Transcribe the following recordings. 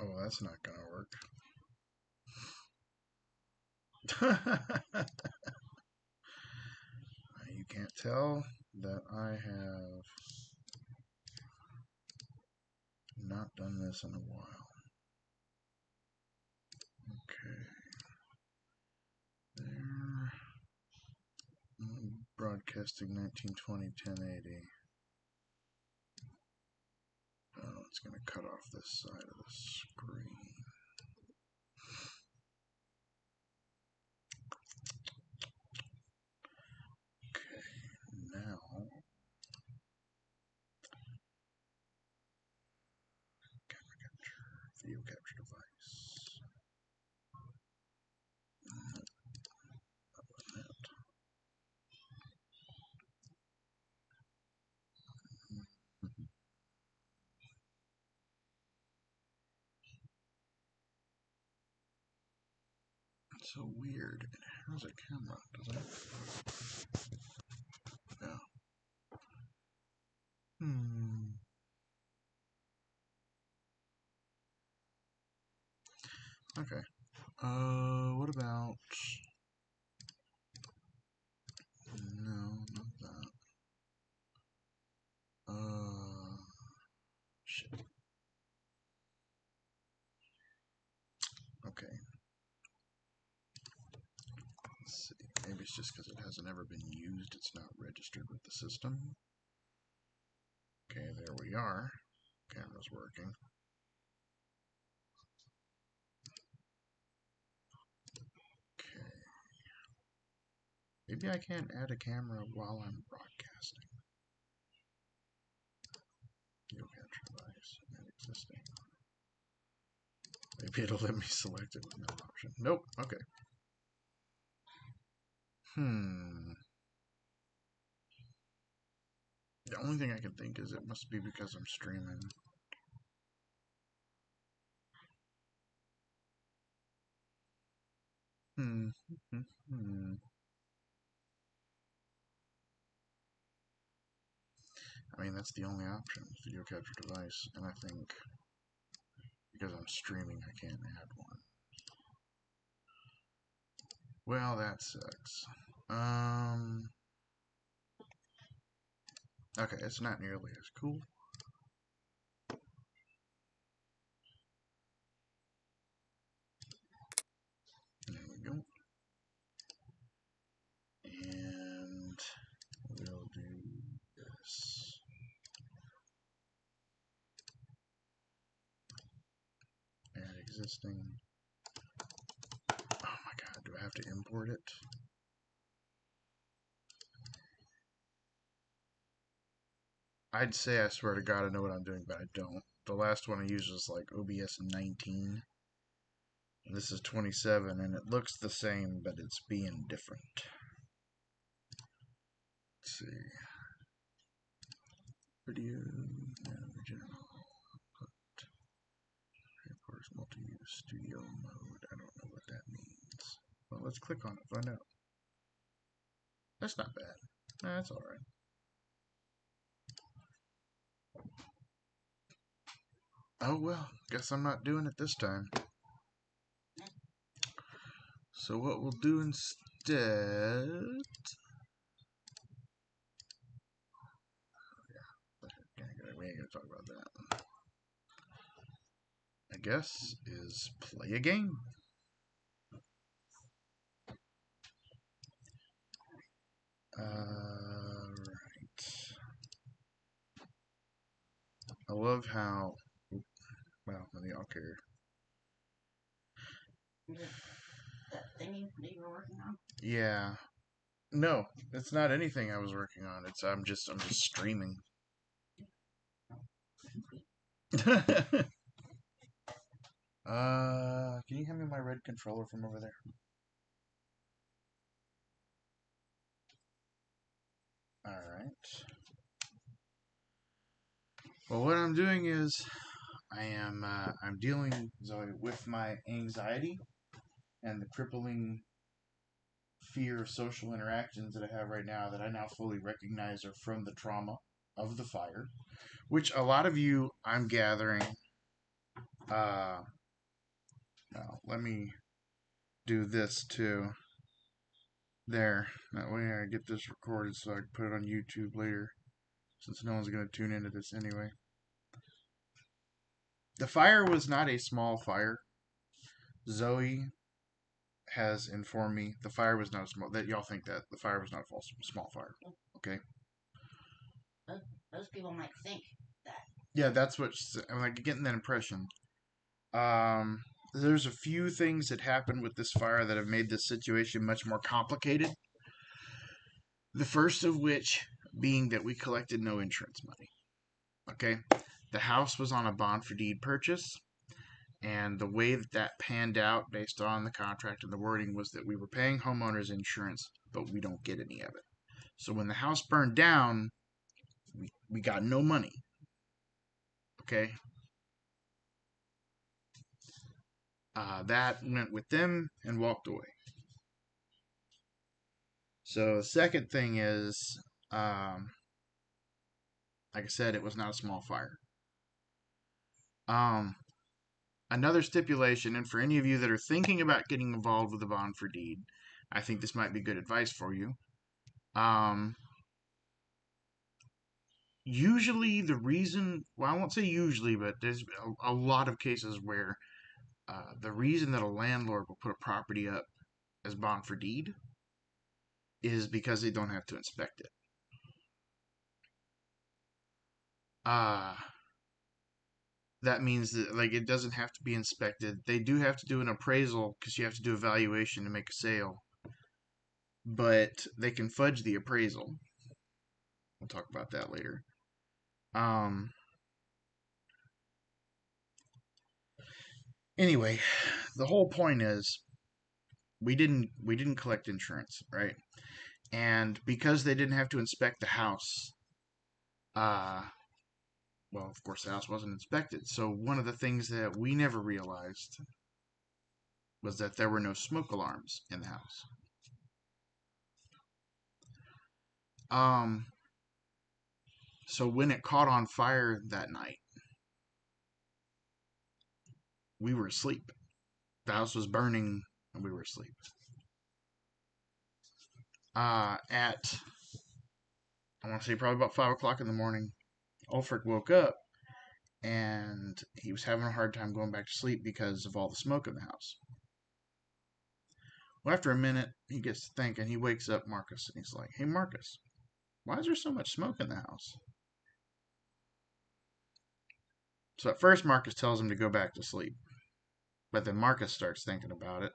Oh, that's not gonna work. You can't tell that I have not done this in a while. Okay. There. Broadcasting 1920 1080. Oh, it's going to cut off this side of the screen. Okay, now camera capture, video capture device. It's so weird. It has a camera, doesn't it? Yeah. Okay. What about... No, not that. Shit. Okay. Let's see. Maybe it's just because it hasn't ever been used, it's not registered with the system. Okay, there we are. Camera's working. Okay. Maybe I can't add a camera while I'm broadcasting. Video capture device and existing. Maybe it'll let me select it with no option. Nope. Okay. The only thing I can think is it must be because I'm streaming. I mean, that's the only option, video capture device, and I think because I'm streaming, I can't add one. Well, that sucks. Okay, it's not nearly as cool. There we go. And we'll do this. Add existing. Oh my god, do I have to import it? I'd say I swear to God I know what I'm doing, but I don't. The last one I used was like OBS 19. And this is 27, and it looks the same, but it's being different. Let's see. Video, original, of course, multi-use studio mode. I don't know what that means. Well, let's click on it, find out. That's not bad. Nah, that's alright. Oh well, guess I'm not doing it this time. So what we'll do instead... We ain't gonna talk about that. I guess is play a game. Right. I love how... Well, none of y'all care. That thingy that you were working on? Yeah. No, it's not anything I was working on. It's I'm just streaming. Can you hand me my red controller from over there? Alright. Well, what I'm doing is I'm dealing, Zoe, with my anxiety and the crippling fear of social interactions that I have right now that I now fully recognize are from the trauma of the fire, which a lot of you, I'm gathering, Now, let me do this too. There. That way I get this recorded so I can put it on YouTube later, since no one's going to tune into this anyway. The fire was not a small fire. Zoe has informed me the fire was not a small. That y'all think that the fire was not a small fire. Okay. Those people might think that. Yeah, that's what I'm like getting that impression. There's a few things that happened with this fire that have made this situation much more complicated. The first of which being that we collected no insurance money. Okay, the house was on a bond for deed purchase. And the way that that panned out based on the contract and the wording was that we were paying homeowners insurance, but we don't get any of it. So when the house burned down, we got no money. Okay? That went with them and walked away. So the second thing is, like I said, it was not a small fire. Another stipulation, and for any of you that are thinking about getting involved with the bond for deed, I think this might be good advice for you. Usually the reason, well, I won't say usually, but there's a lot of cases where the reason that a landlord will put a property up as bond for deed is because they don't have to inspect it. That means that like it doesn't have to be inspected. They do have to do an appraisal because you have to do a valuation to make a sale, but they can fudge the appraisal. We'll talk about that later. Anyway, the whole point is we didn't collect insurance, right? And because they didn't have to inspect the house, well, of course the house wasn't inspected. So one of the things that we never realized was that there were no smoke alarms in the house. So when it caught on fire that night, we were asleep. The house was burning and we were asleep. At I want to say probably about 5 o'clock in the morning, Ulfric woke up and he was having a hard time going back to sleep because of all the smoke in the house. Well, after a minute, he gets to thinking. He wakes up Marcus and he's like, "Hey, Marcus, why is there so much smoke in the house?" So at first, Marcus tells him to go back to sleep. But then Marcus starts thinking about it.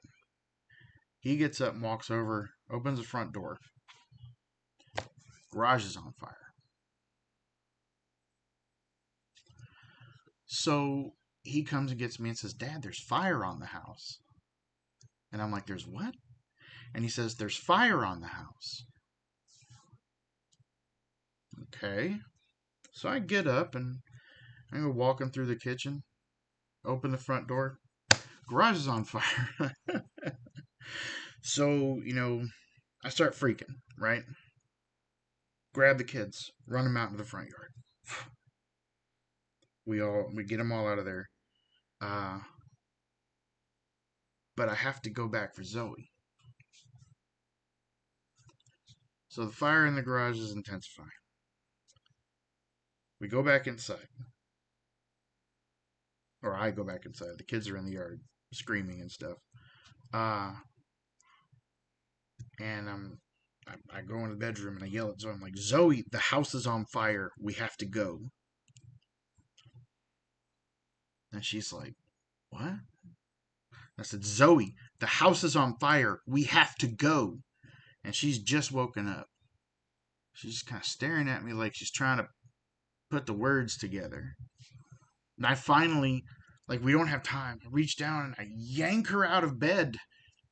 He gets up and walks over, opens the front door. Garage is on fire. So he comes and gets me and says, "Dad, there's fire on the house." And I'm like, "There's what?" And he says, "There's fire on the house." Okay. So I get up and I go walking through the kitchen, open the front door. Garage is on fire. So, I start freaking, right? Grab the kids, run them out into the front yard. We get them all out of there. But I have to go back for Zoe. So the fire in the garage is intensifying. We go back inside. Or I go back inside. The kids are in the yard screaming and stuff. And I go in the bedroom and I yell at Zoe. I'm like, "Zoe, the house is on fire. We have to go." And she's like, "What?" I said, "Zoe, the house is on fire. We have to go." And she's just woken up. She's just kind of staring at me like she's trying to put the words together. And I finally, like, we don't have time. I reach down and I yank her out of bed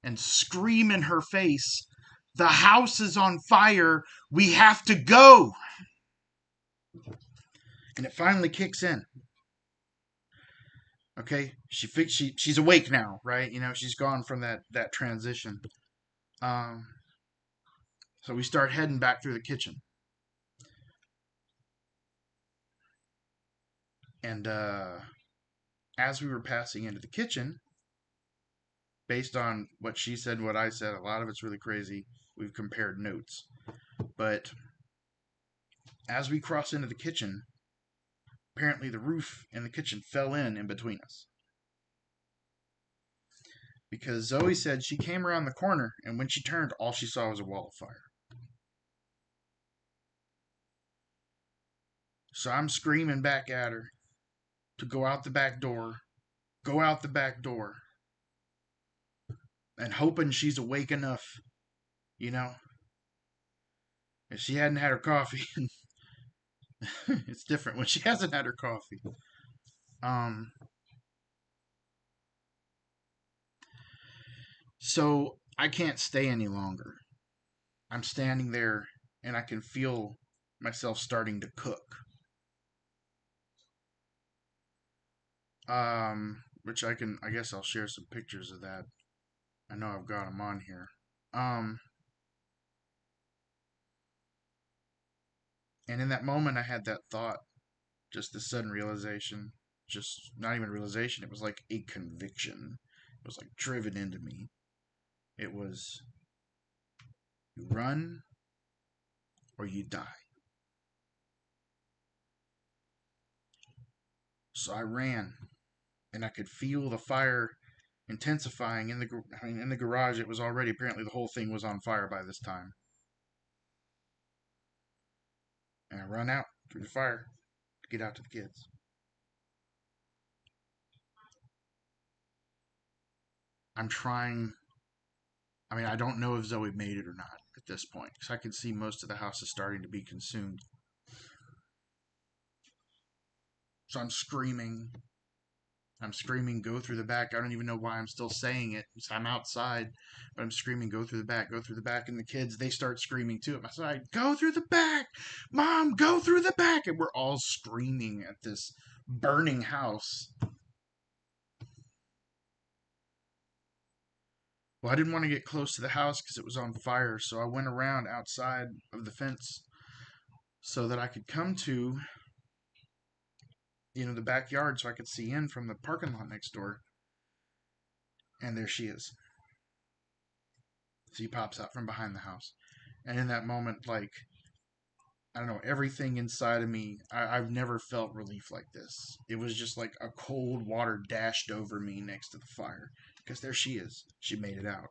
and scream in her face, "The house is on fire. We have to go." And it finally kicks in. Okay, she's awake now, right? She's gone from that transition. So we start heading back through the kitchen, and as we were passing into the kitchen, based on what she said, what I said, a lot of it's really crazy. We've compared notes. But as we cross into the kitchen, apparently the roof in the kitchen fell in between us. Because Zoe said she came around the corner, and when she turned, all she saw was a wall of fire. So I'm screaming back at her to go out the back door, go out the back door, and hoping she's awake enough, you know. If she hadn't had her coffee, it's different when she hasn't had her coffee. So I can't stay any longer. I'm standing there and I can feel myself starting to cook. Which I guess I'll share some pictures of that. I know I've got them on here. And in that moment, I had that thought, just this sudden realization, just not even realization, it was like a conviction. It was like driven into me. It was, you run or you die. So I ran, and I could feel the fire intensifying in the garage. It was already, apparently the whole thing was on fire by this time. And I run out through the fire to get out to the kids. I'm trying. I mean, I don't know if Zoe made it or not at this point, because I can see most of the house is starting to be consumed. So I'm screaming. I'm screaming, go through the back. I don't even know why I'm still saying it. I'm outside, but I'm screaming, go through the back, go through the back. And the kids, they start screaming too at my side, go through the back, Mom, go through the back. And we're all screaming at this burning house. Well, I didn't want to get close to the house because it was on fire, so I went around outside of the fence so that I could come to, the backyard so I could see in from the parking lot next door. And there she is. She pops out from behind the house. And in that moment, like, I don't know, everything inside of me, I've never felt relief like this. It was just like a cold water dashed over me next to the fire. Because there she is. She made it out.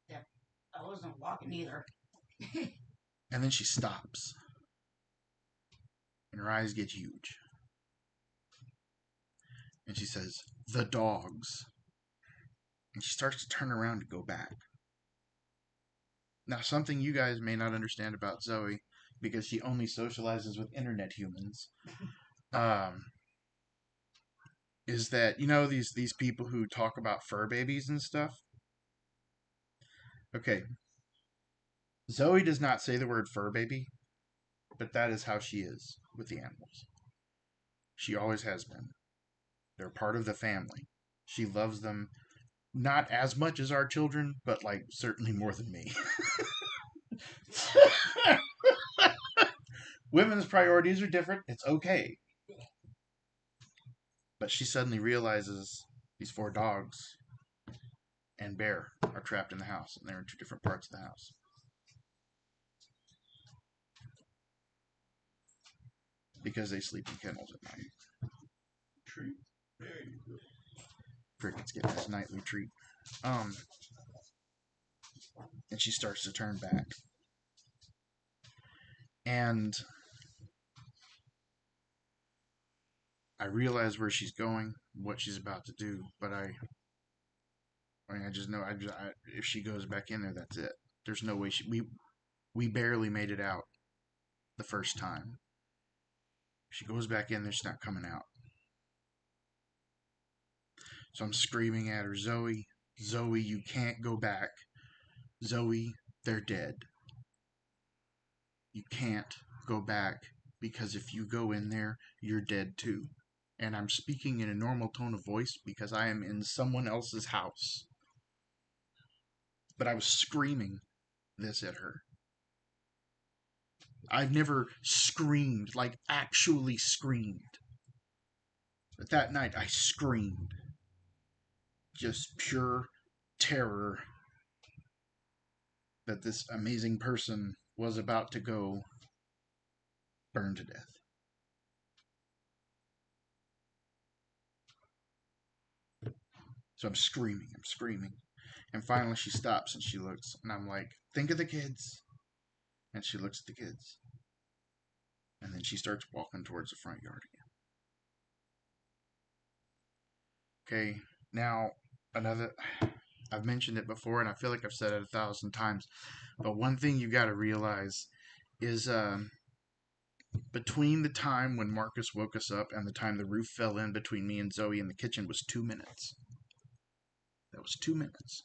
Yeah, I wasn't walking either. And then she stops. And her eyes get huge. And she says, the dogs. And she starts to turn around to go back. Now, something you guys may not understand about Zoe, because she only socializes with internet humans, is that, these people who talk about fur babies and stuff? Okay. Zoe does not say the word fur baby, but that is how she is with the animals. She always has been. They're part of the family. She loves them not as much as our children, but like certainly more than me. Women's priorities are different. It's okay. But she suddenly realizes these 4 dogs and Bear are trapped in the house, and they're in 2 different parts of the house. Because they sleep in kennels at night. Treat. There you go. Cricket's getting his nightly treat. And she starts to turn back. And I realize where she's going, what she's about to do, but I just know if she goes back in there, that's it. There's no way we barely made it out the first time. If she goes back in there, she's not coming out. So I'm screaming at her, Zoe, you can't go back. Zoe, they're dead. You can't go back, because if you go in there, you're dead too. And I'm speaking in a normal tone of voice because I am in someone else's house. But I was screaming this at her. I've never screamed, like actually screamed. But that night I screamed. Just pure terror that this amazing person was about to go burn to death. So I'm screaming. And finally she stops and she looks, and I'm like, think of the kids. And she looks at the kids. And then she starts walking towards the front yard again. Okay, now another. I've mentioned it before, and I feel like I've said it 1,000 times. But one thing you got to realize is between the time when Marcus woke us up and the time the roof fell in between me and Zoe in the kitchen was 2 minutes. That was 2 minutes.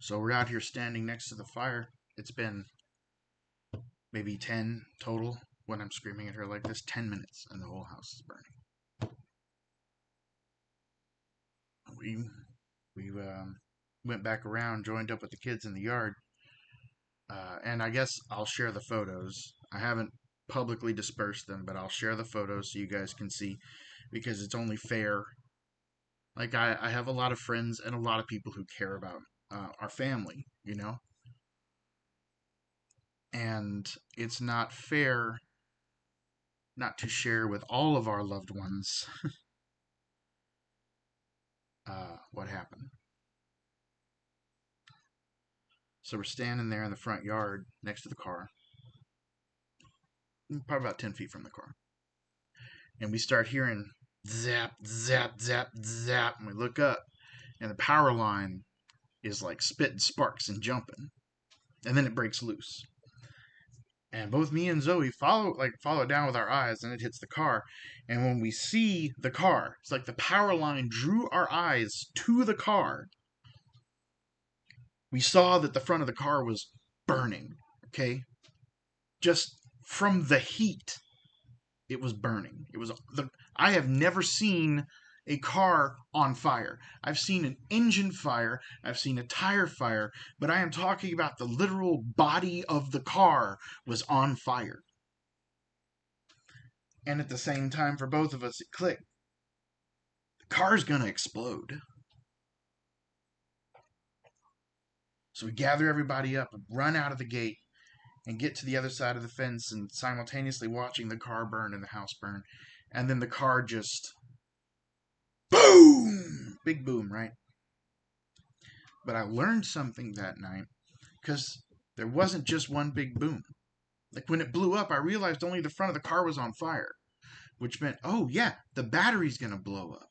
So we're out here standing next to the fire. It's been maybe 10 total when I'm screaming at her like this. 10 minutes and the whole house is burning. We went back around, joined up with the kids in the yard, and I guess I'll share the photos. I haven't publicly dispersed them, but I'll share the photos so you guys can see, because it's only fair. Like, I have a lot of friends and a lot of people who care about our family, you know? And it's not fair not to share with all of our loved ones what happened. So we're standing there in the front yard next to the car, probably about 10 feet from the car. And we start hearing zap, zap, zap, zap. And we look up, and the power line is like spitting sparks and jumping. And then it breaks loose. And both me and Zoe follow it down with our eyes, and it hits the car. And when we see the car, it's like the power line drew our eyes to the car. We saw that the front of the car was burning, okay? Just from the heat, it was burning. I have never seen a car on fire. I've seen an engine fire, I've seen a tire fire, but I am talking about the literal body of the car was on fire. And at the same time, for both of us, it clicked. The car's gonna explode. So we gather everybody up, run out of the gate, and get to the other side of the fence, and simultaneously watching the car burn and the house burn. And then the car just boom! Big boom, right? But I learned something that night, because there wasn't just one big boom. Like, when it blew up, I realized only the front of the car was on fire, which meant, oh yeah, the battery's gonna blow up.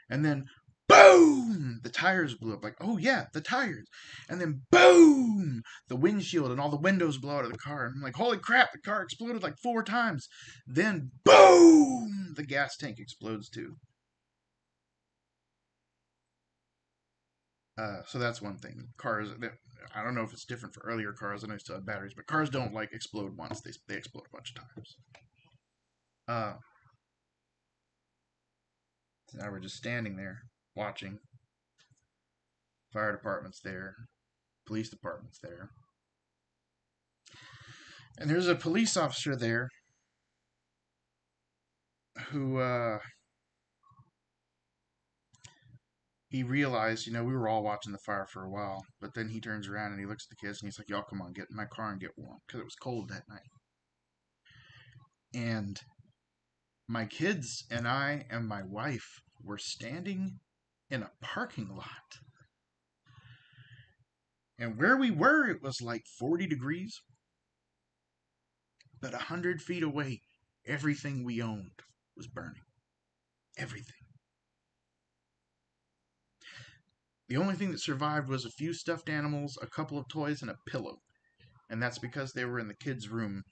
And then boom, the tires blew up. Like, oh yeah, the tires. And then boom, the windshield and all the windows blow out of the car. And I'm like, holy crap, the car exploded like 4 times. Then boom, the gas tank explodes too. So that's one thing. Cars, I don't know if it's different for earlier cars. I know you still have batteries, but cars don't like explode once. They explode a bunch of times. Now we're just standing there watching. Fire department's there. Police department's there. And there's a police officer there who he realized, we were all watching the fire for a while, but then he turns around and he looks at the kids and he's like, y'all come on, get in my car and get warm, because it was cold that night. And my kids and I and my wife were standing in a parking lot. And where we were, it was like 40 degrees. But 100 feet away, everything we owned was burning. Everything. The only thing that survived was a few stuffed animals, a couple of toys, and a pillow. And that's because they were in the kids' room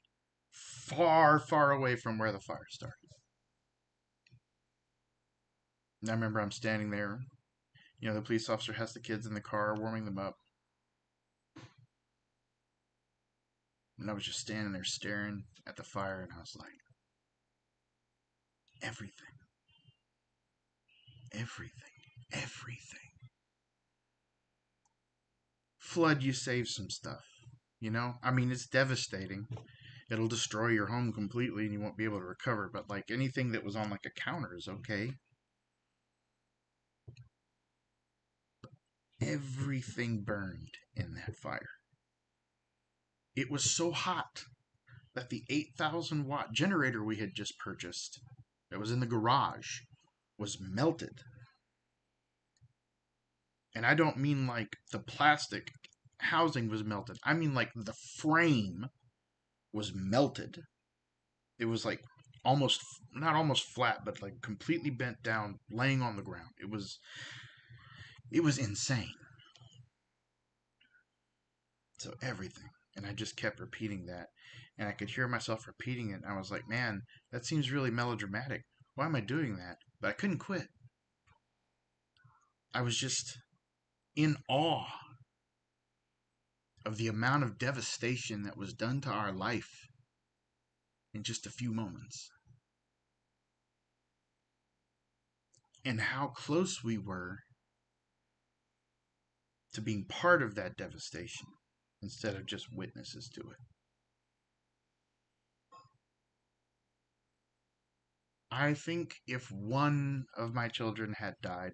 far, far away from where the fire started. And I remember I'm standing there. The police officer has the kids in the car, warming them up. And I was just standing there staring at the fire, and I was like, everything. Flood, you save some stuff. I mean, it's devastating. It'll destroy your home completely and you won't be able to recover. But like anything that was on like a counter is okay. Everything burned in that fire. It was so hot that the 8,000-watt generator we had just purchased, that was in the garage, was melted. And I don't mean like the plastic housing was melted. I mean like the frame was melted. It was like almost, not almost flat, but like completely bent down, laying on the ground. It was insane. So everything. And I just kept repeating that. And I could hear myself repeating it. And I was like, man, that seems really melodramatic. Why am I doing that? But I couldn't quit. I was just in awe of the amount of devastation that was done to our life in just a few moments. And how close we were to being part of that devastation instead of just witnesses to it. I think if one of my children had died,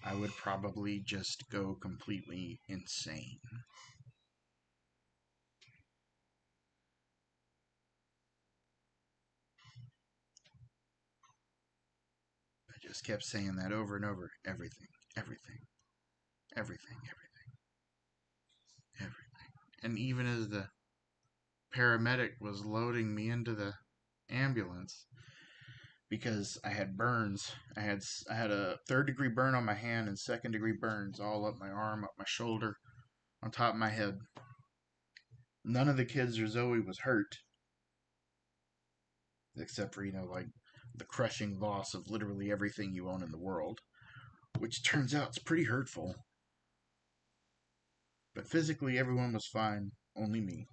I would probably just go completely insane. I just kept saying that over and over. Everything, everything, everything, everything, everything. And even as the paramedic was loading me into the ambulance, because I had burns. I had a 3rd-degree burn on my hand and 2nd-degree burns all up my arm, up my shoulder, on top of my head. None of the kids or Zoe was hurt, except for, like the crushing loss of literally everything you own in the world, which turns out is pretty hurtful. But physically, everyone was fine, only me.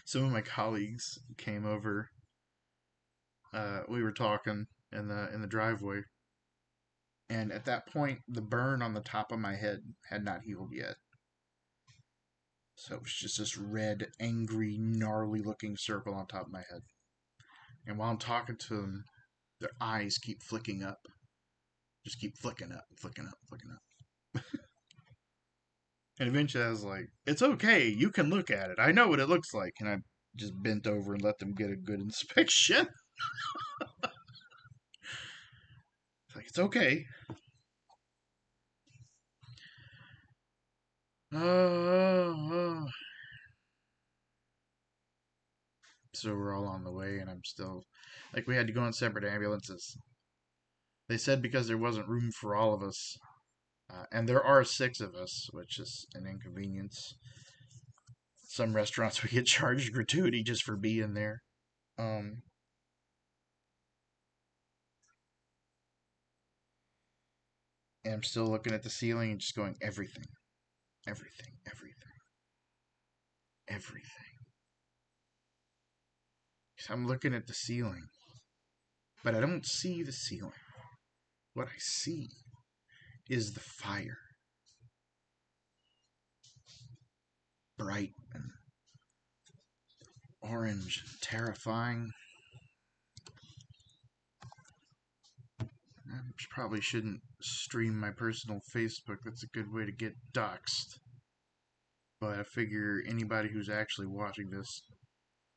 Some of my colleagues came over. We were talking in the driveway, and at that point, the burn on the top of my head had not healed yet. So it was just this red, angry, gnarly-looking circle on top of my head. And while I'm talking to them, their eyes keep flicking up. Just keep flicking up, flicking up, flicking up. And eventually I was like, it's okay, you can look at it. I know what it looks like. And I just bent over and let them get a good inspection. It's like, it's okay. Oh. So we're all on the way, and I'm still, like, we had to go in separate ambulances. They said because there wasn't room for all of us, and there are 6 of us, which is an inconvenience. Some restaurants we get charged gratuity just for being there. And I'm still looking at the ceiling and just going, everything, everything, everything, everything. So I'm looking at the ceiling, but I don't see the ceiling. What I see is the fire. Bright and orange, terrifying. I probably shouldn't stream my personal Facebook. That's a good way to get doxxed. But I figure anybody who's actually watching this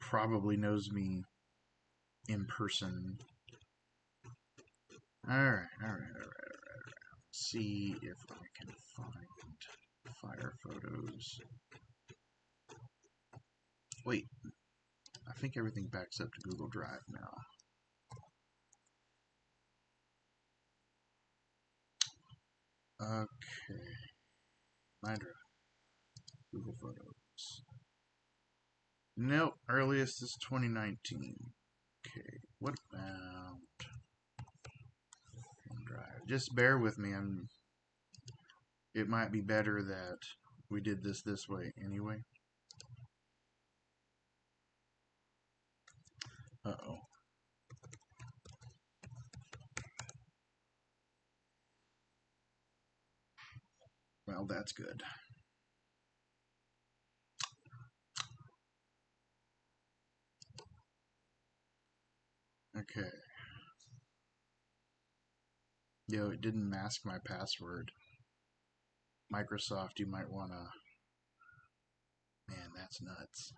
probably knows me in person. Alright. Let's see if I can find fire photos. Wait. I think everything backs up to Google Drive now. Okay. Reminder. Google Photos. Nope. Earliest is 2019. Okay. What about OneDrive? Just bear with me. It might be better that we did this way anyway. Uh-oh. Well, that's good. Okay. Yo, it didn't mask my password. Microsoft, you might want to... Man, that's nuts.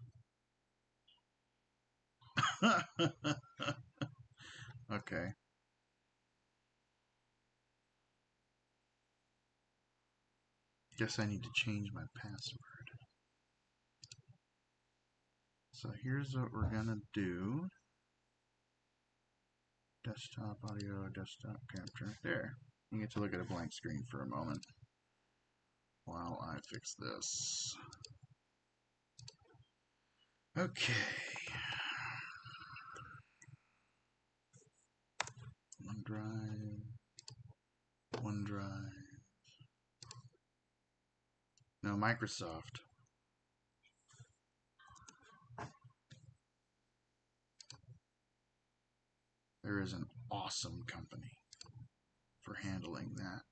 Okay. Guess I need to change my password. So here's what we're gonna do. Desktop audio, desktop capture. There. You get to look at a blank screen for a moment while I fix this. Okay. OneDrive. No, Microsoft. There is an awesome company for handling that.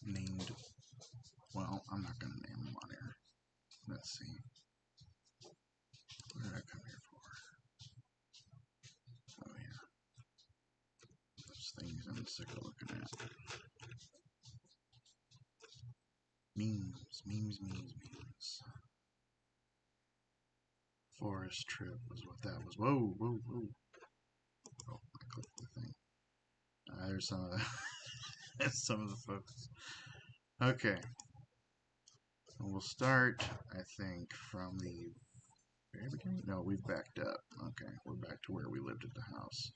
Named, well, I'm not going to name them on here. Let's see. What did I come here for? Oh, yeah. Those things I'm sick of looking at. Memes. Forest trip was what that was. Whoa. Oh, I clicked the thing. There's some of the some of the folks. Okay. We'll start, I think, from the very beginning. No, we've backed up. Okay, we're back to where we lived at the house.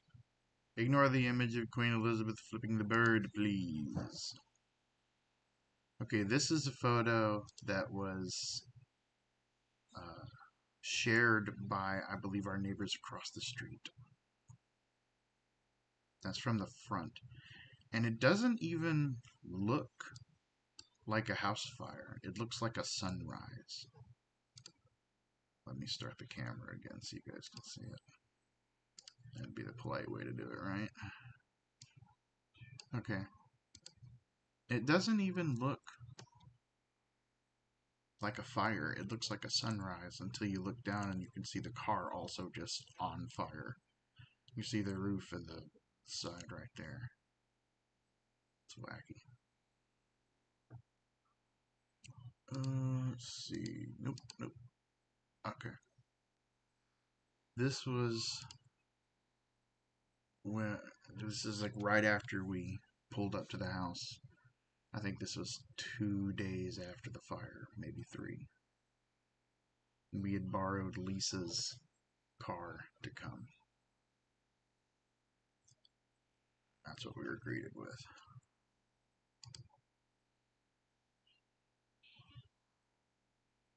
Ignore the image of Queen Elizabeth flipping the bird, please. Okay, this is a photo that was shared by, I believe, our neighbors across the street. That's from the front. And it doesn't even look like a house fire. It looks like a sunrise. Let me start the camera again so you guys can see it. That'd be the polite way to do it, right? Okay. It doesn't even look like a fire. It looks like a sunrise until you look down and you can see the car also just on fire. You see the roof and the side right there. It's wacky. Let's see. Nope. Okay. This is like right after we pulled up to the house. I think this was 2 days after the fire, maybe 3. We had borrowed Lisa's car to come. That's what we were greeted with.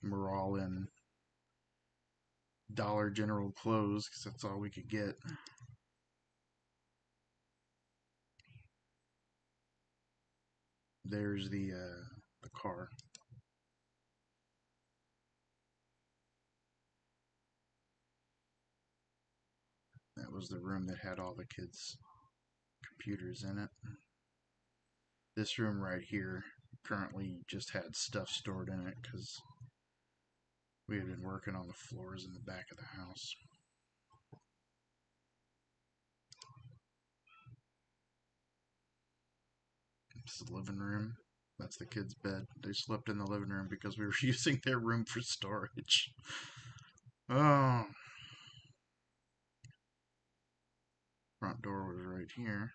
We're all in Dollar General clothes because that's all we could get. There's the car. That was the room that had all the kids' computers in it. This room right here currently just had stuff stored in it because we had been working on the floors in the back of the house. It's the living room. That's the kids' bed. They slept in the living room because we were using their room for storage. Oh. Front door was right here.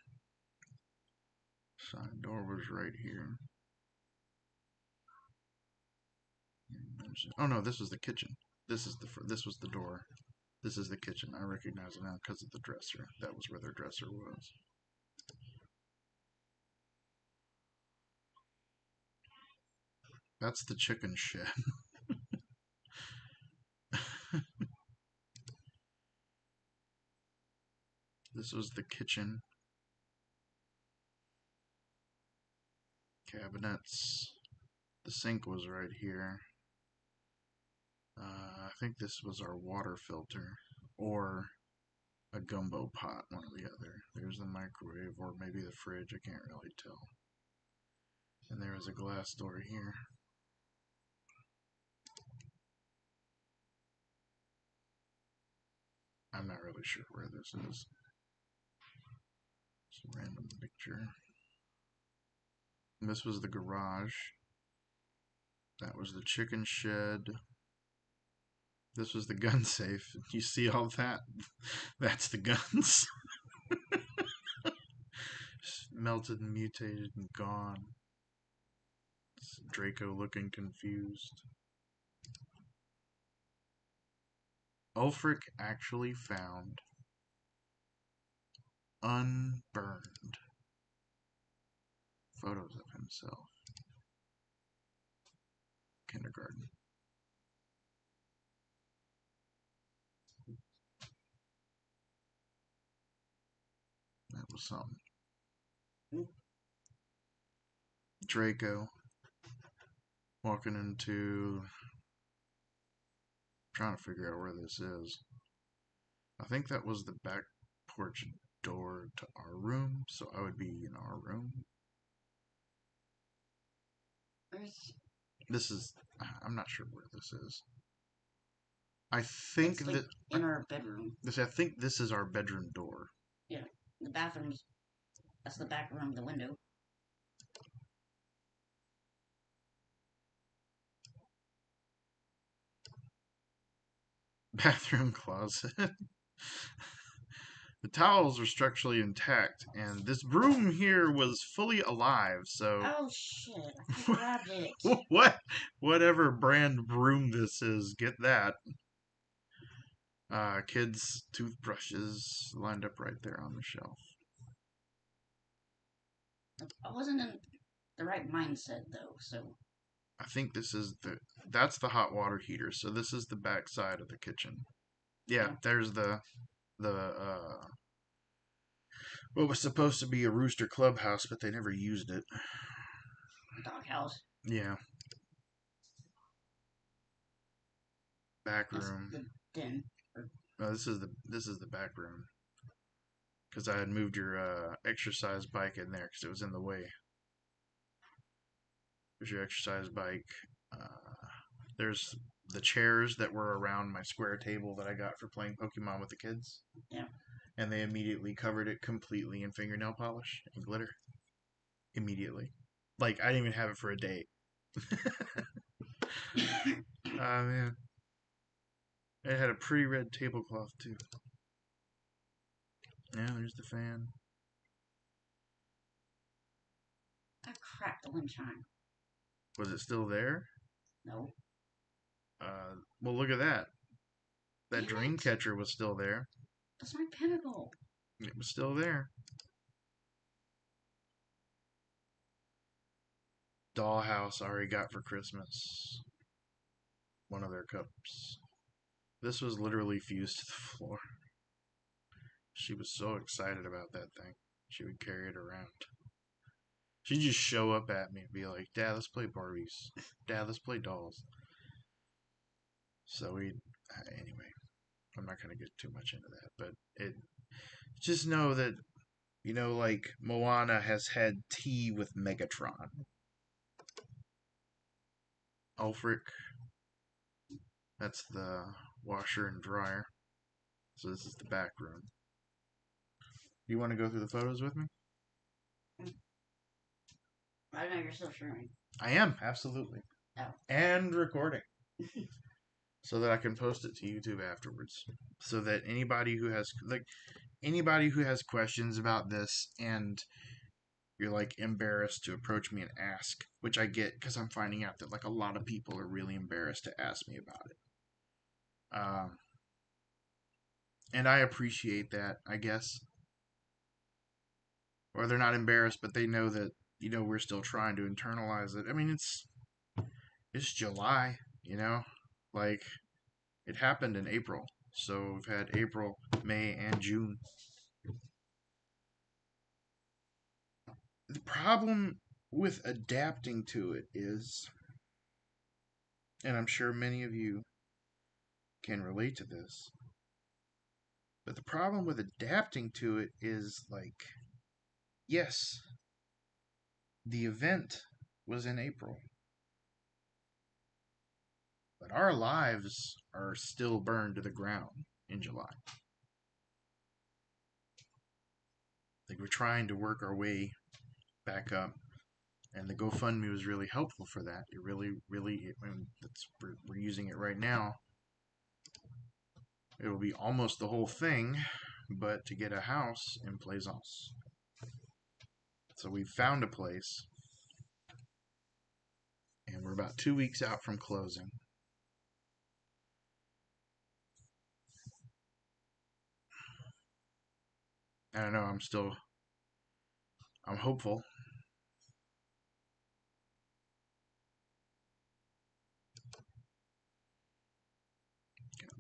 Side door was right here. Oh no, this was the kitchen. This was the door. This is the kitchen. I recognize it now because of the dresser. That was where their dresser was. That's the chicken shed. This was the kitchen. Cabinets. The sink was right here. I think this was our water filter. Or a gumbo pot, one or the other. There's the microwave, or maybe the fridge. I can't really tell. And there was There's a glass door here. I'm not really sure where this is. It's a random picture. And this was the garage. That was the chicken shed. This was the gun safe. You see all that? That's the guns. Melted and mutated and gone. It's Draco looking confused. Ulfric actually found unburned photos of himself. Kindergarten. That was something. Draco walking into, trying to figure out where this is. I think that was the back porch door to our room, so I would be in our room. This is, I'm not sure where this is. I think It's like in our bedroom. I think this is our bedroom door. Yeah, the bathroom's, that's the back room, the window. Bathroom closet. The towels are structurally intact, and this broom here was fully alive, so... Oh, shit. I grabbed it. Whatever brand broom this is, get that. Kids' toothbrushes lined up right there on the shelf. I wasn't in the right mindset, though, so... I think this is that's the hot water heater, so this is the back side of the kitchen. Yeah, there's the what was supposed to be a rooster clubhouse, but they never used it. Doghouse. Yeah. Back room. That's the den. No, this is the back room. Because I had moved your exercise bike in there because it was in the way. There's your exercise bike. There's the chairs that were around my square table that I got for playing Pokemon with the kids. Yeah. And they immediately covered it completely in fingernail polish and glitter. Immediately. Like, I didn't even have it for a day. Man. It had a pretty red tablecloth, too. Yeah, there's the fan. I cracked the wind chime. Was it still there? No. Well, look at that. That dream catcher was still there. That's my pinnacle. It was still there. Dollhouse I already got for Christmas. One of their cups. This was literally fused to the floor. She was so excited about that thing. She would carry it around. She'd just show up at me and be like, Dad, let's play Barbies. Dad, let's play dolls. So anyway, I'm not going to get too much into that, but just know that, you know, like, Moana has had tea with Megatron. Ulfric, that's the washer and dryer. So this is the back room. You want to go through the photos with me? I know you're still streaming. I am, absolutely. Oh. And recording. So that I can post it to YouTube afterwards. So that anybody who has questions about this and you're like embarrassed to approach me and ask, which I get because I'm finding out that like a lot of people are really embarrassed to ask me about it. And I appreciate that, I guess. Or they're not embarrassed, but they know that, you know, we're still trying to internalize it. I mean, it's July, you know? Like, it happened in April. So we've had April, May, and June. The problem with adapting to it is, and I'm sure many of you can relate to this, but the problem with adapting to it is, like, yes, the event was in April. But our lives are still burned to the ground in July. Like we're trying to work our way back up, and the GoFundMe was really helpful for that. It really, I mean, we're using it right now. It will be almost the whole thing, but to get a house in Plaisance. So we found a place, and we're about 2 weeks out from closing. I don't know. I'm hopeful.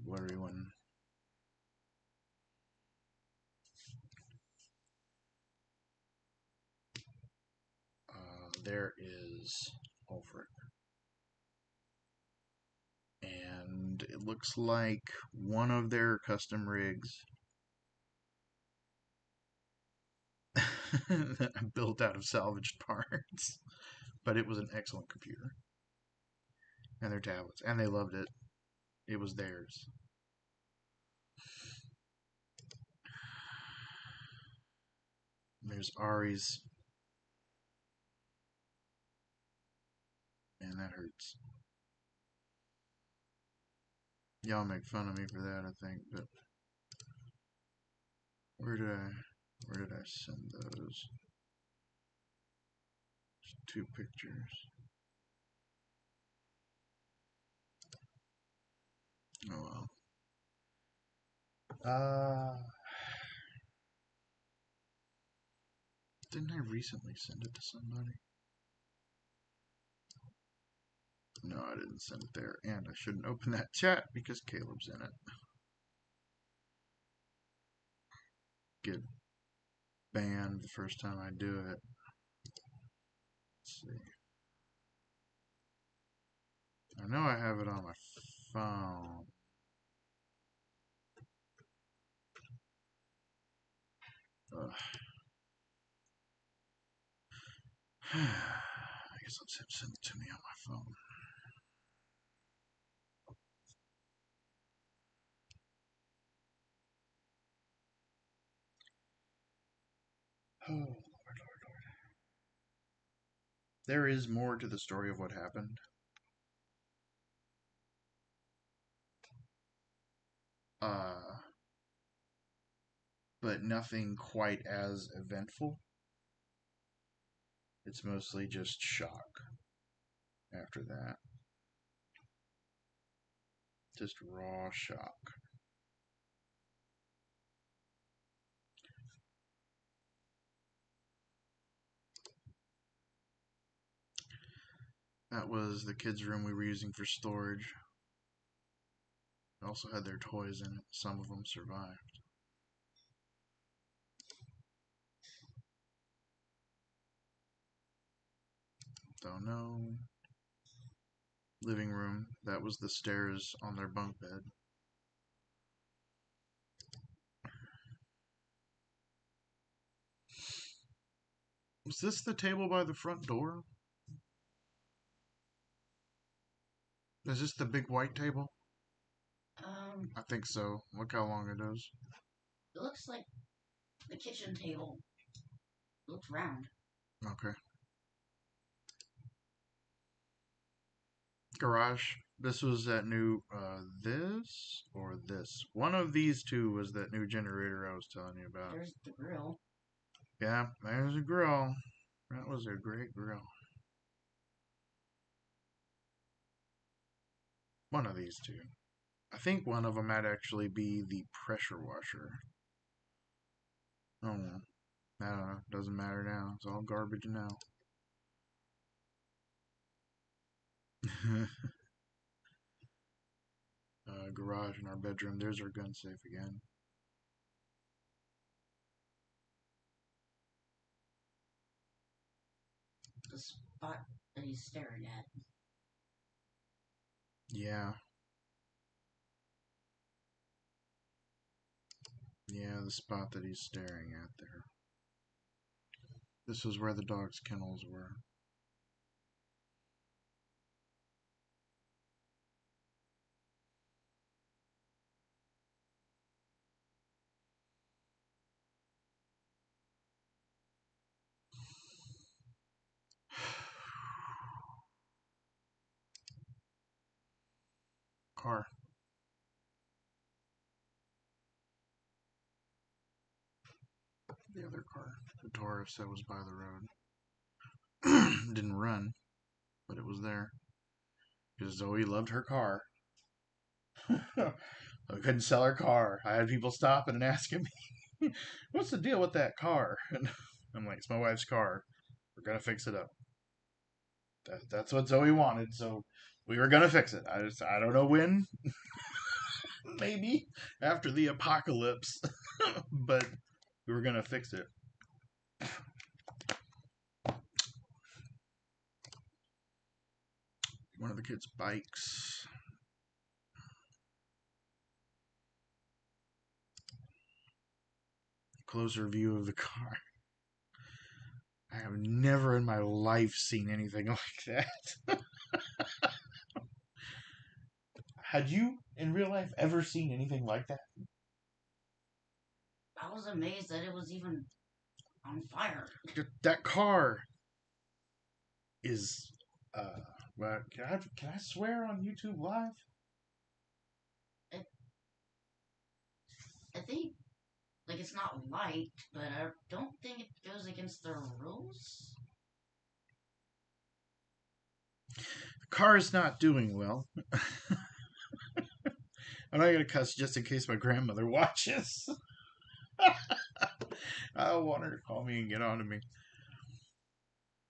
Blurry one. There is Ulfric. And it looks like one of their custom rigs built out of salvaged parts. But it was an excellent computer. And their tablets. And they loved it. It was theirs. There's Ari's. And that hurts. Y'all make fun of me for that, I think, but where did I send those? Just 2 pictures. Oh well. Didn't I recently send it to somebody? No, I didn't send it there, and I shouldn't open that chat because Caleb's in it. Get banned the first time I do it. Let's see. I know I have it on my phone. Ugh. I guess let's have send it to me on my phone. Oh, Lord, Lord, Lord. There is more to the story of what happened. But nothing quite as eventful. It's mostly just shock after that. Just raw shock. That was the kids' room we were using for storage. It also had their toys in it. Some of them survived. Don't know. Living room. That was the stairs on their bunk bed. Was this the table by the front door? Is this the big white table? I think so. Look how long it is. It looks like the kitchen table. It looks round. Okay. Garage. This was that new, this or this? One of these two was that new generator I was telling you about. There's the grill. Yeah, there's a grill. That was a great grill. One of these two. I think one of them might actually be the pressure washer. Oh well. I don't know. Doesn't matter now. It's all garbage now. Garage in our bedroom. There's our gun safe again. The spot that he's staring at. Yeah. Yeah, the spot that he's staring at there. This was where the dog's kennels were. car. The other car. The Taurus that was by the road. Didn't run, but it was there. Because Zoe loved her car. I couldn't sell her car. I had people stopping and asking me, what's the deal with that car? And I'm like, it's my wife's car. We're going to fix it up. That's what Zoe wanted, so we were going to fix it. I don't know when. Maybe after the apocalypse. But we were going to fix it. One of the kids' bikes. Closer view of the car. I have never in my life seen anything like that. Had you, in real life, ever seen anything like that? I was amazed that it was even on fire. That car is, well, can I swear on YouTube Live? I think, like, it's not light, but I don't think it goes against the rules. The car is not doing well. I'm not gonna cuss just in case my grandmother watches. I don't want her to call me and get on to me.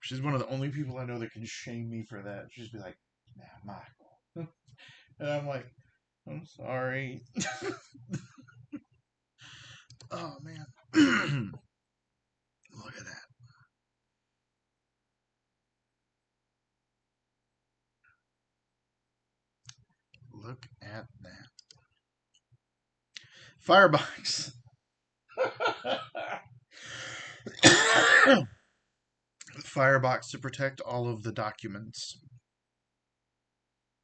She's one of the only people I know that can shame me for that. She'll just be like, nah, Michael. And I'm like, I'm sorry. Oh, man. Look at that. Look at that. Firebox. Firebox to protect all of the documents.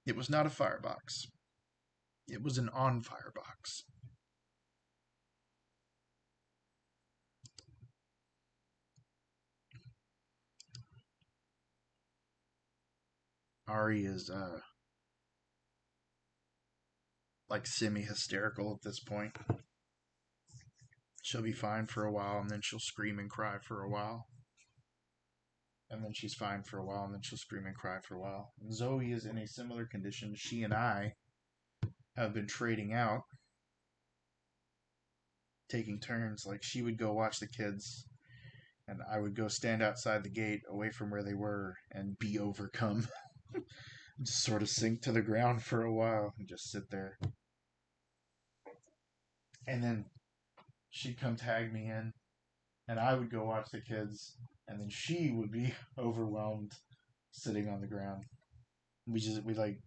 It was not a firebox. It was an on firebox. Ari is like semi-hysterical at this point. She'll be fine for a while, and then she'll scream and cry for a while. And then she's fine for a while, and then she'll scream and cry for a while. And Zoe is in a similar condition. She and I have been trading out, taking turns. Like, she would go watch the kids, and I would go stand outside the gate away from where they were and be overcome. Just sort of sink to the ground for a while and just sit there. And then she'd come tag me in, and I would go watch the kids, and then she would be overwhelmed sitting on the ground. We like,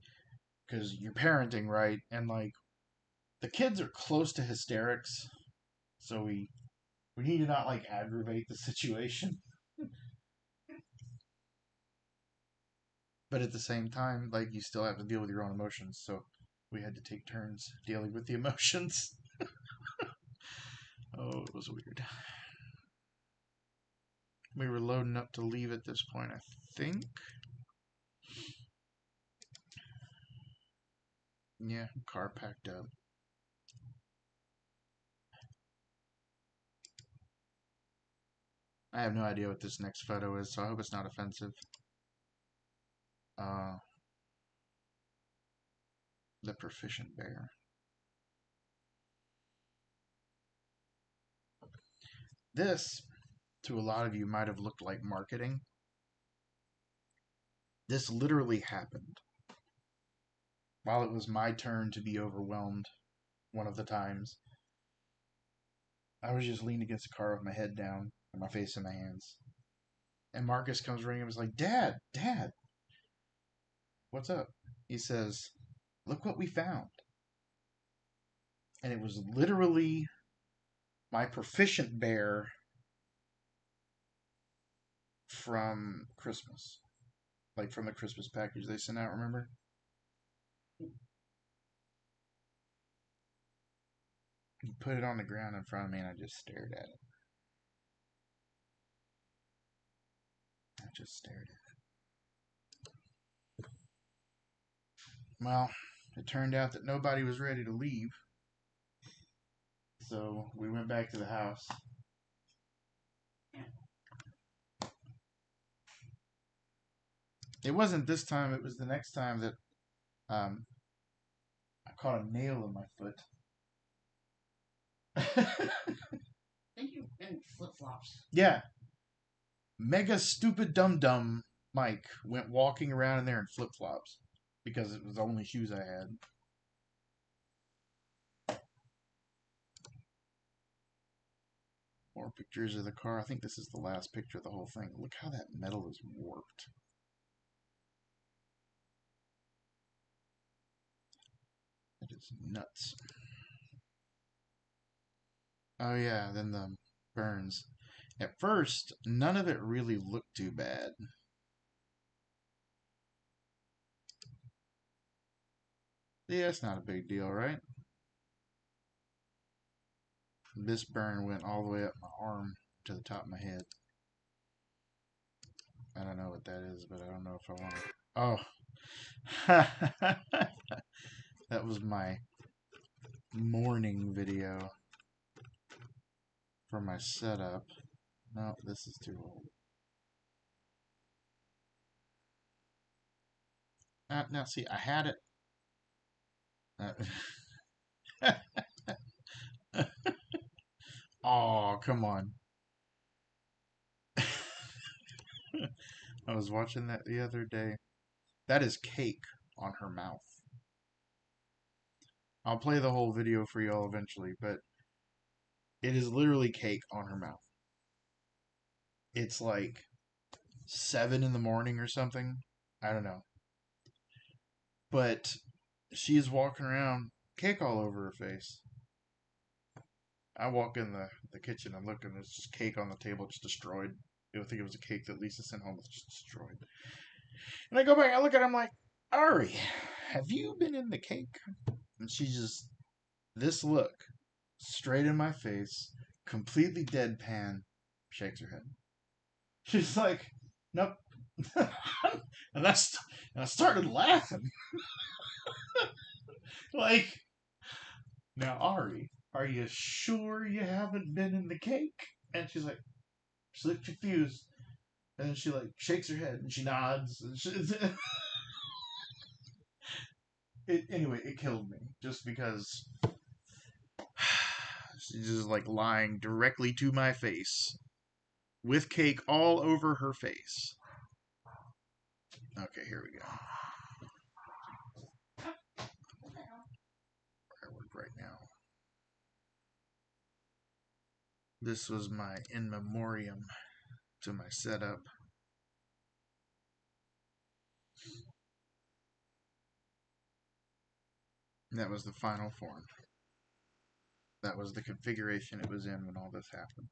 because you're parenting, right? And like, the kids are close to hysterics, so we need to not like aggravate the situation. But at the same time, like, you still have to deal with your own emotions, so we had to take turns dealing with the emotions. Oh, it was weird. We were loading up to leave at this point, I think. Yeah, car packed up. I have no idea what this next photo is, so I hope it's not offensive. The Proficient Bear. This, to a lot of you, might have looked like marketing. This literally happened while it was my turn to be overwhelmed one of the times. I was just leaning against the car with my head down and my face in my hands. And Marcus comes running and was like, Dad, what's up? He says, look what we found. And it was literally my Proficient Bear from Christmas. Like from the Christmas package they sent out, remember? He put it on the ground in front of me and I just stared at it. I just stared at it. Well, it turned out that nobody was ready to leave. So we went back to the house. It wasn't this time, it was the next time that I caught a nail in my foot. I think you're in flip flops. Yeah. Mega stupid dum dum Mike went walking around in there in flip flops because it was the only shoes I had. More pictures of the car. I think this is the last picture of the whole thing. Look how that metal is warped. That is nuts. Oh yeah, then the burns. At first, none of it really looked too bad. Yeah, it's not a big deal, right? This burn went all the way up my arm to the top of my head. I don't know what that is, but I don't know if I want to. Oh. That was my morning video for my setup. No, this is too old. Now, see, I had it. Oh, come on. I was watching that the other day. That is cake on her mouth. I'll play the whole video for y'all eventually, but it is literally cake on her mouth. It's like 7 in the morning or something. I don't know. But she's walking around, cake all over her face. I walk in the kitchen and look, and there's just cake on the table, just destroyed. I think it was a cake that Lisa sent home, that's just destroyed. And I go back, I look at her, I'm like, Ari, have you been in the cake? And she just, this look, straight in my face, completely deadpan, shakes her head. She's like, nope. and I started laughing. Like, now Ari, are you sure you haven't been in the cake? And she's like, she looked confused. And then she like shakes her head and she nods. And anyway, it killed me just because she's just like lying directly to my face with cake all over her face. Okay, here we go. I work right now. This was my in memoriam to my setup. That was the final form. That was the configuration it was in when all this happened.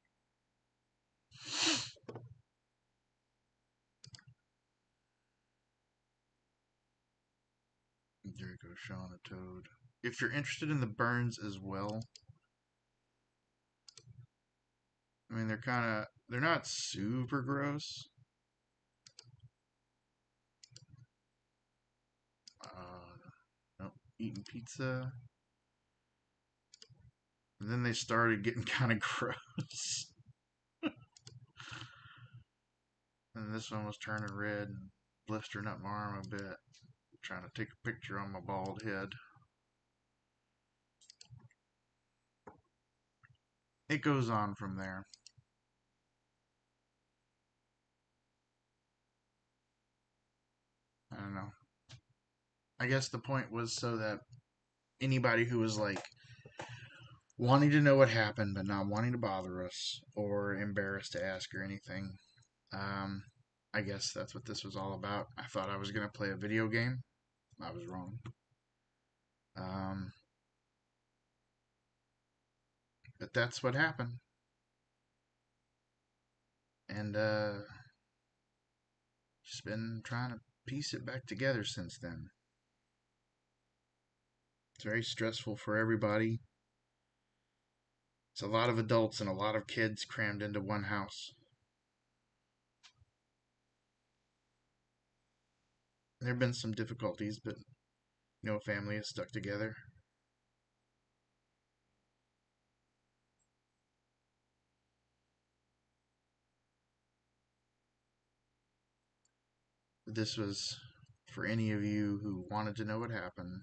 There you go, Shaun a Toad. If you're interested in the burns as well, I mean, they're not super gross. Nope, eating pizza. And then they started getting kind of gross. And this one was turning red and blistering up my arm a bit. Trying to take a picture on my bald head. It goes on from there. I don't know. I guess the point was so that anybody who was like wanting to know what happened but not wanting to bother us or embarrassed to ask or anything, I guess that's what this was all about. I thought I was going to play a video game. I was wrong. But that's what happened. And just been trying to piece it back together since then. It's very stressful for everybody. It's a lot of adults and a lot of kids crammed into one house. There have been some difficulties, but No family is stuck together. This was for any of you who wanted to know what happened,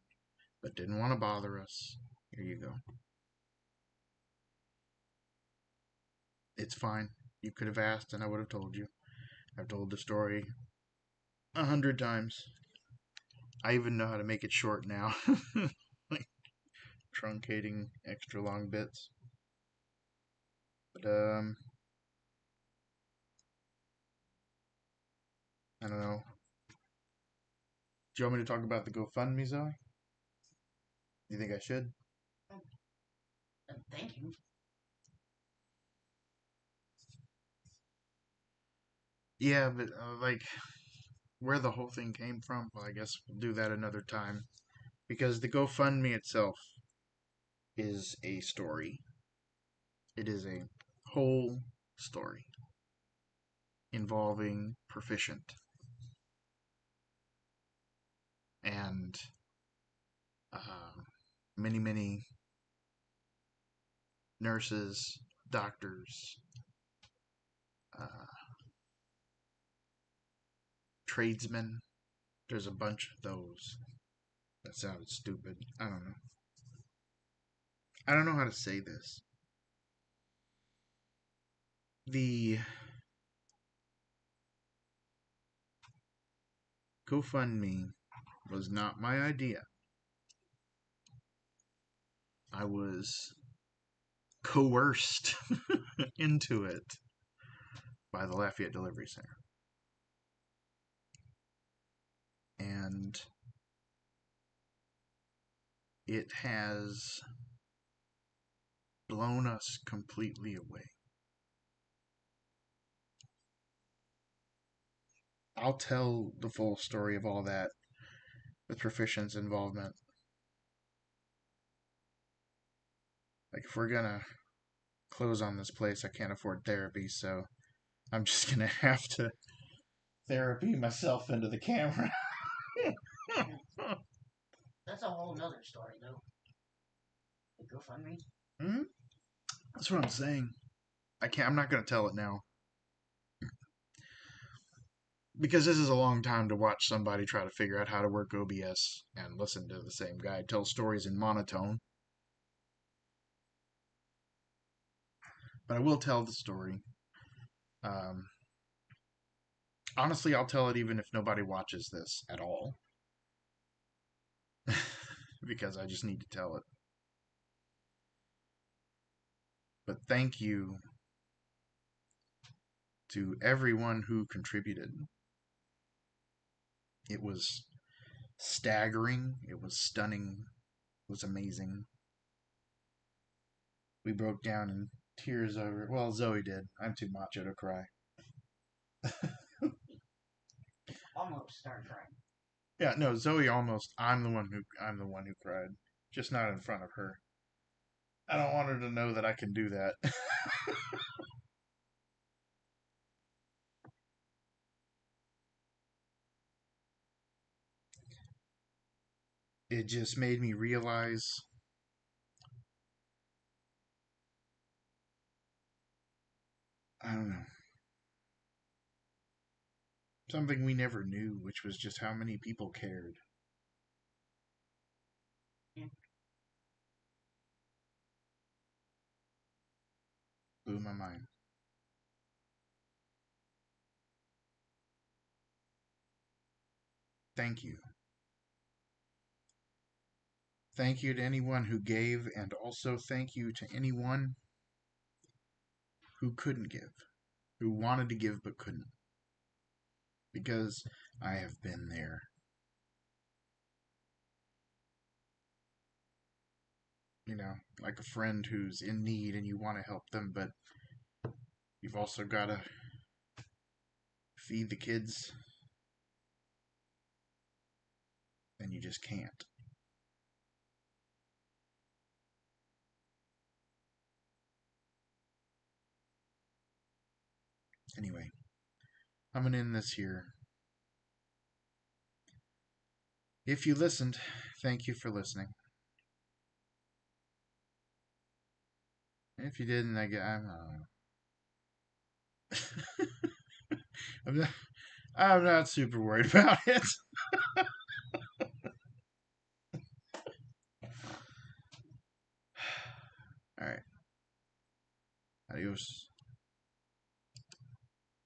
but didn't want to bother us. Here you go. It's fine. You could have asked and I would have told you. I've told the story 100 times. I even know how to make it short now. Like truncating extra long bits. But, I don't know. Do you want me to talk about the GoFundMe, Zoe? You think I should? Thank you. Yeah, but, like, where the whole thing came from, well, I guess we'll do that another time. Because the GoFundMe itself is a story. It is a whole story involving Proficient and uh, many, many nurses, doctors, uh, tradesmen. There's a bunch of those. That sounded stupid. I don't know. I don't know how to say this. The GoFundMe was not my idea. I was coerced into it by the Lafayette Delivery Center. And it has blown us completely away. I'll tell the full story of all that with Proficient's involvement. Like, if we're gonna close on this place, I can't afford therapy, so I'm just gonna have to therapy myself into the camera. That's a whole nother story, though. The GoFundMe. Hmm? That's what I'm saying. I'm not gonna tell it now. Because this is a long time to watch somebody try to figure out how to work OBS and listen to the same guy tell stories in monotone. But I will tell the story. Um, honestly, I'll tell it even if nobody watches this at all. Because I just need to tell it. But thank you to everyone who contributed. It was staggering. It was stunning. It was amazing. We broke down in tears over it. Well, Zoe did. I'm too macho to cry. Almost started crying. Yeah, no, Zoe almost. I'm the one who cried, just not in front of her. I don't want her to know that I can do that. It just made me realize I don't know. Something we never knew, which was just how many people cared. Yeah. Blew my mind. Thank you. Thank you to anyone who gave, and also thank you to anyone who couldn't give, who wanted to give but couldn't. Because I have been there. You know, like a friend who's in need and you want to help them, but you've also got to feed the kids, and you just can't. Anyway, I'm going to end this here. If you listened, thank you for listening. If you didn't, I'm not, I'm not super worried about it. All right. Adios.